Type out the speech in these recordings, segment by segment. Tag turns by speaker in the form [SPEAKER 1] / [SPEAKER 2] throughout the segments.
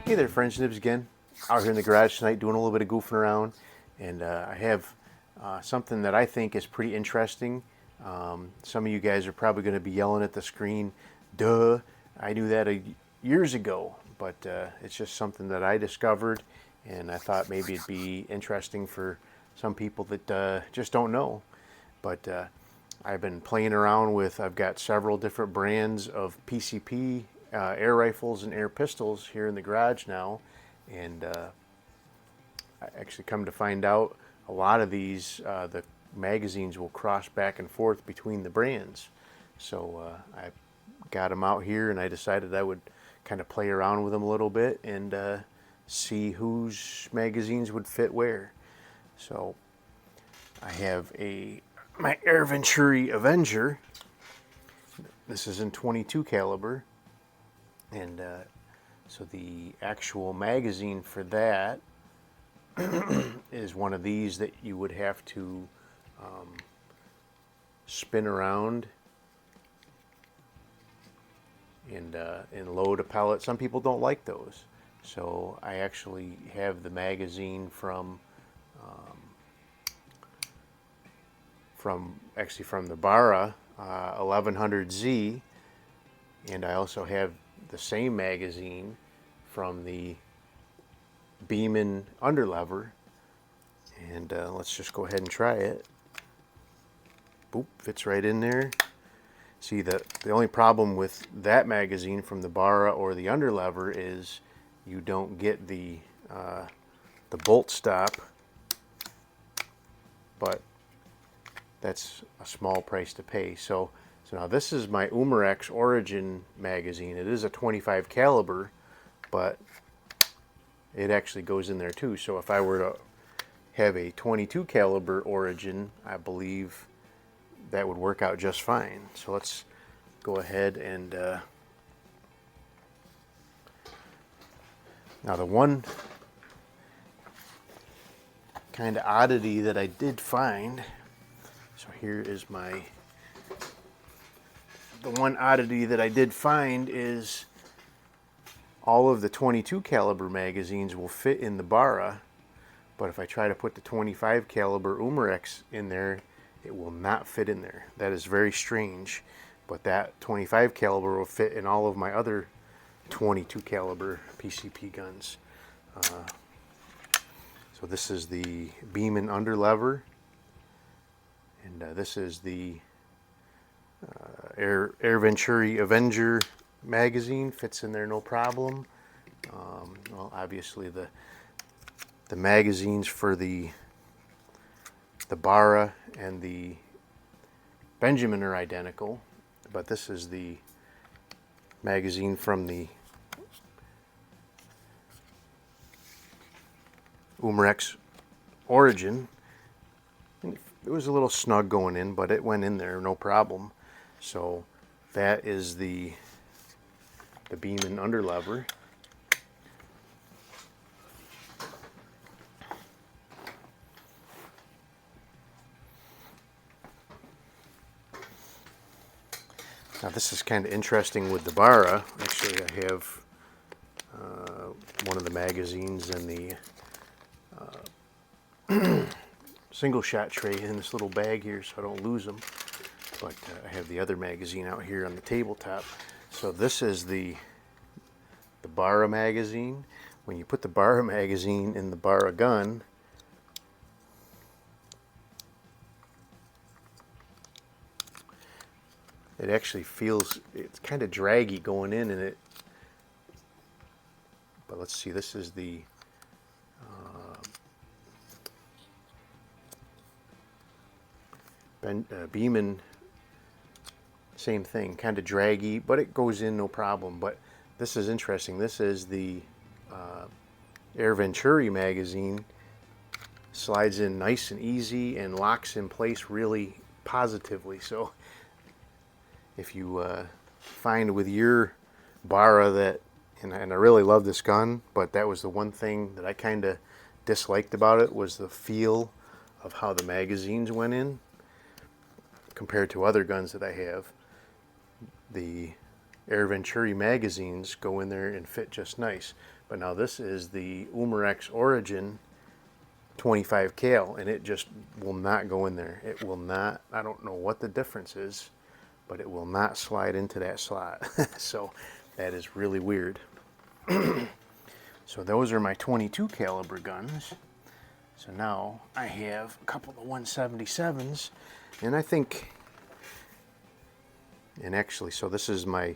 [SPEAKER 1] Hey there, friends, Nibs again. Out here in the garage tonight doing a little bit of goofing around, and I have something that I think is pretty interesting. Some of you guys are probably going to be yelling at the screen, duh, I knew that years ago, but it's just something that I discovered, and I thought maybe it'd be interesting for some people that just don't know. But I've been playing around with, I've got several different brands of PCP air rifles and air pistols here in the garage now, and I actually come to find out a lot of these, the magazines will cross back and forth between the brands. So I got them out here, and I decided I would kind of play around with them a little bit and see whose magazines would fit where. So I have my Air Venturi Avenger. This is in 22 caliber, and so the actual magazine for that is one of these that you would have to spin around and load a pellet. Some people don't like those, so I actually have the magazine from the Barra 1100Z, and I also have the same magazine from the Beeman underlever, and let's just go ahead and try it. Boop, fits right in there. See, the only problem with that magazine from the Barra or the underlever is you don't get the bolt stop, but that's a small price to pay. So now this is my Umarex Origin magazine. It is a 25 caliber, but it actually goes in there too. So if I were to have a 22 caliber Origin, I believe that would work out just fine. So let's go ahead and now the one kind of oddity that I did find. So here is the one oddity that I did find is all of the 22 caliber magazines will fit in the Barra, but if I try to put the 25 caliber Umarex in there, it will not fit in there. That is very strange, but that 25 caliber will fit in all of my other 22 caliber PCP guns. So this is the Beeman underlever, and this is the Air Venturi Avenger magazine. Fits in there no problem. Well, obviously the magazines for the Barra and the Benjamin are identical, but this is the magazine from the Umarex Origin. It was a little snug going in, but it went in there no problem. So that is the Beeman underlever. Now this is kind of interesting with the Barra. Actually, I have one of the magazines in the single shot tray in this little bag here so I don't lose them. But I have the other magazine out here on the tabletop. So this is the Barra magazine. When you put the Barra magazine in the Barra gun, it actually feels, it's kind of draggy going in, and but let's see, this is the Beeman, same thing, kind of draggy, but it goes in no problem. But this is interesting. This is the Air Venturi magazine. Slides in nice and easy and locks in place really positively. So if you find with your Barra that, and I really love this gun, but that was the one thing that I kind of disliked about it, was the feel of how the magazines went in compared to other guns that I have. The Air Venturi magazines go in there and fit just nice. But now this is the Umarex Origin 25 cal, and it just will not go in there. It will not. I don't know what the difference is, but it will not slide into that slot. So that is really weird. So those are my 22 caliber guns. So now I have a couple of 177s, and I think, and actually, so this is my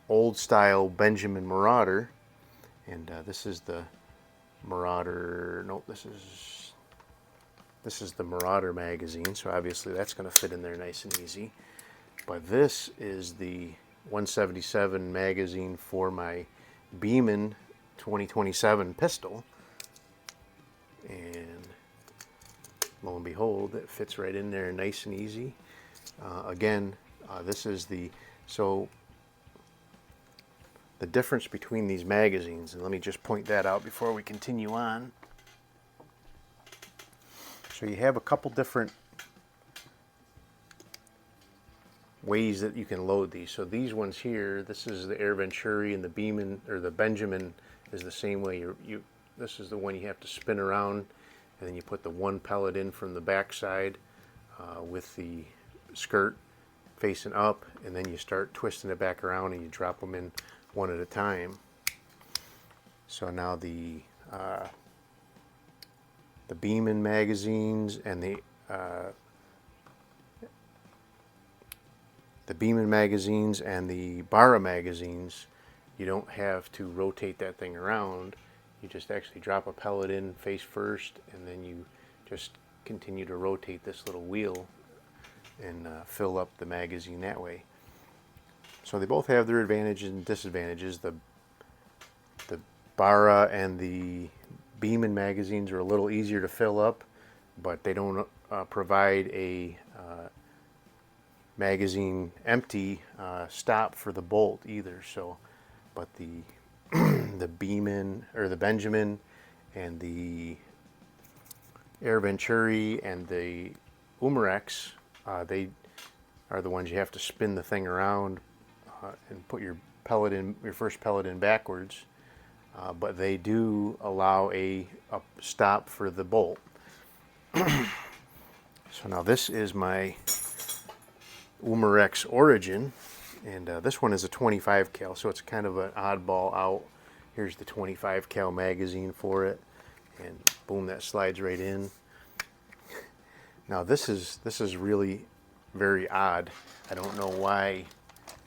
[SPEAKER 1] old style Benjamin Marauder, and this is the Marauder, nope, this is the Marauder magazine, so obviously that's going to fit in there nice and easy. But this is the 177 magazine for my Beeman 2027 pistol, and lo and behold, it fits right in there nice and easy. Again, this is so the difference between these magazines, and let me just point that out before we continue on. So you have a couple different ways that you can load these. So these ones here, this is the Air Venturi, and the Beeman or the Benjamin is the same way. This is the one you have to spin around, and then you put the one pellet in from the back side with the skirt facing up, and then you start twisting it back around and you drop them in one at a time. So now the Beeman magazines and the Beeman magazines and the Barra magazines, you don't have to rotate that thing around. You just actually drop a pellet in face first, and then you just continue to rotate this little wheel and fill up the magazine that way. So they both have their advantages and disadvantages. The Barra and the Beeman magazines are a little easier to fill up, but they don't provide a magazine empty stop for the bolt either. So, but the the Beeman or the Benjamin and the Air Venturi and the Umarex, they are the ones you have to spin the thing around and put your pellet in, your first pellet in backwards. But they do allow a stop for the bolt. So now this is my Umarex Origin, and this one is a 25 cal, so it's kind of an oddball out. Here's the 25 cal magazine for it, and boom, that slides right in. Now this is really very odd. I don't know why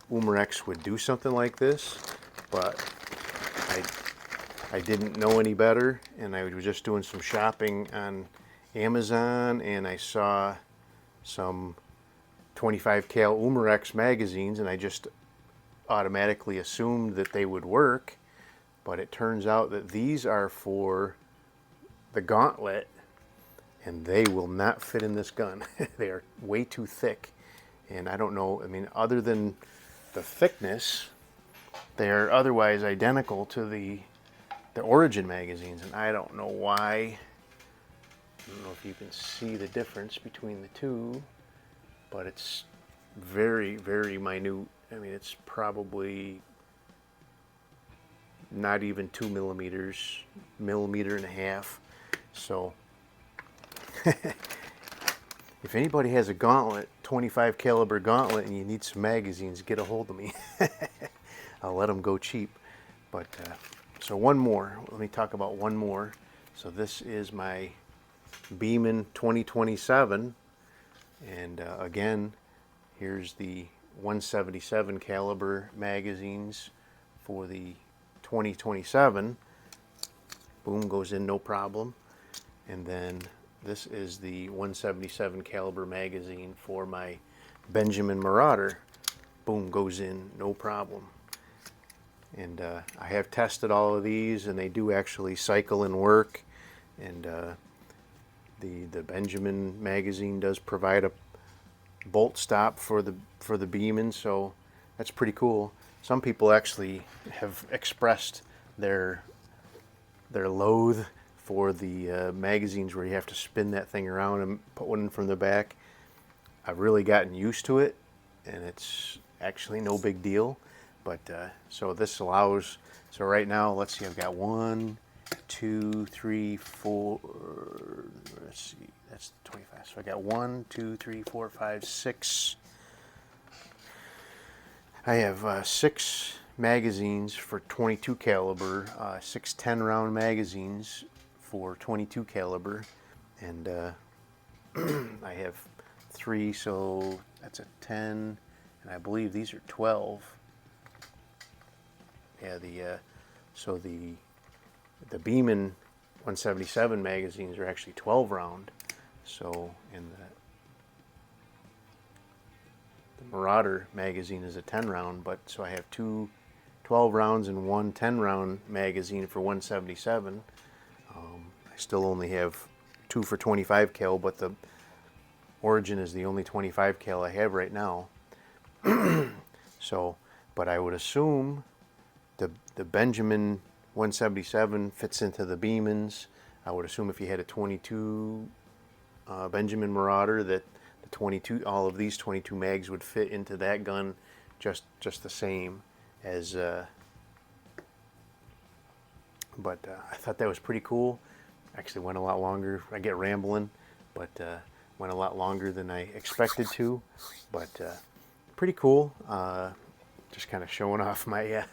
[SPEAKER 1] Umarex would do something like this, but I didn't know any better, and I was just doing some shopping on Amazon, and I saw some 25 cal Umarex magazines, and I just automatically assumed that they would work, but it turns out that these are for the gauntlet, and they will not fit in this gun. They are way too thick, and I don't know, I mean, other than the thickness, they are otherwise identical to the Origin magazines, and I don't know why. I don't know if you can see the difference between the two, but it's very, very minute. I mean, it's probably not even 2 millimeters, millimeter and a half. So if anybody has a gauntlet, 25 caliber gauntlet, and you need some magazines, get a hold of me. I'll let them go cheap. But so one more. Let me talk about one more. So this is my Beeman 2027, and again, here's the 177 caliber magazines for the 2027. Boom, goes in no problem. And then this is the 177 caliber magazine for my Benjamin Marauder. Boom, goes in no problem. And I have tested all of these, and they do actually cycle and work. And the Benjamin magazine does provide a bolt stop for the Beeman, so that's pretty cool. Some people actually have expressed their loathe for the magazines where you have to spin that thing around and put one in from the back. I've really gotten used to it, and it's actually no big deal. But so this allows, so right now, let's see, I've got 1, 2, 3, 4, let's see, that's 25. So I got 1, 2, 3, 4, 5, 6. I have 6 magazines for 22 caliber, 6 10-round magazines for 22 caliber, and I have 3, so that's a 10, and I believe these are 12. Yeah, so the Beeman 177 magazines are actually 12 round. So, and the Marauder magazine is a 10 round, but so I have 2 12 rounds and 1 10 round magazine for 177. I still only have 2 for 25 cal, but the Origin is the only 25 cal I have right now. So, but I would assume the Benjamin 177 fits into the Beemans. I would assume if you had a 22 Benjamin Marauder that the 22, all of these 22 mags would fit into that gun just the same as. But I thought that was pretty cool. Actually went a lot longer. I get rambling, but went a lot longer than I expected to. But pretty cool. Just kind of showing off my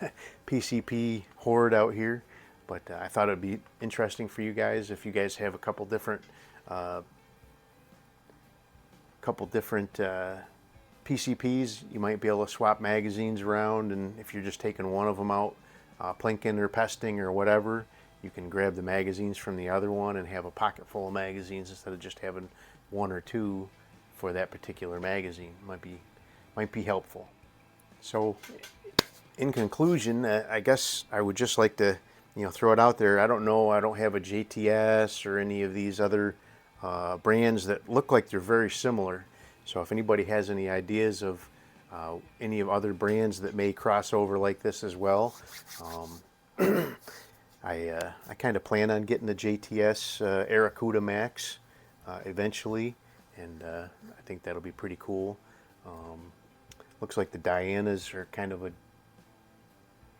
[SPEAKER 1] PCP hoard out here. But I thought it'd be interesting for you guys if you guys have a couple different PCPs. You might be able to swap magazines around, and if you're just taking one of them out, plinking or pesting or whatever, you can grab the magazines from the other one and have a pocket full of magazines instead of just having 1 or 2 for that particular magazine. Might be helpful. So, in conclusion, I guess I would just like to, throw it out there. I don't know. I don't have a JTS or any of these other brands that look like they're very similar. So, if anybody has any ideas of any of other brands that may cross over like this as well, I kind of plan on getting the JTS Aracuda Max eventually, and I think that'll be pretty cool. Looks like the Dianas are kind of a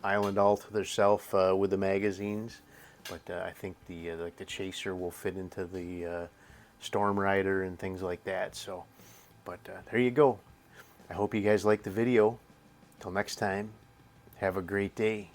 [SPEAKER 1] island all to themselves with the magazines, but I think like the Chaser will fit into the Storm Rider and things like that. So, but there you go. I hope you guys liked the video. Till next time, have a great day.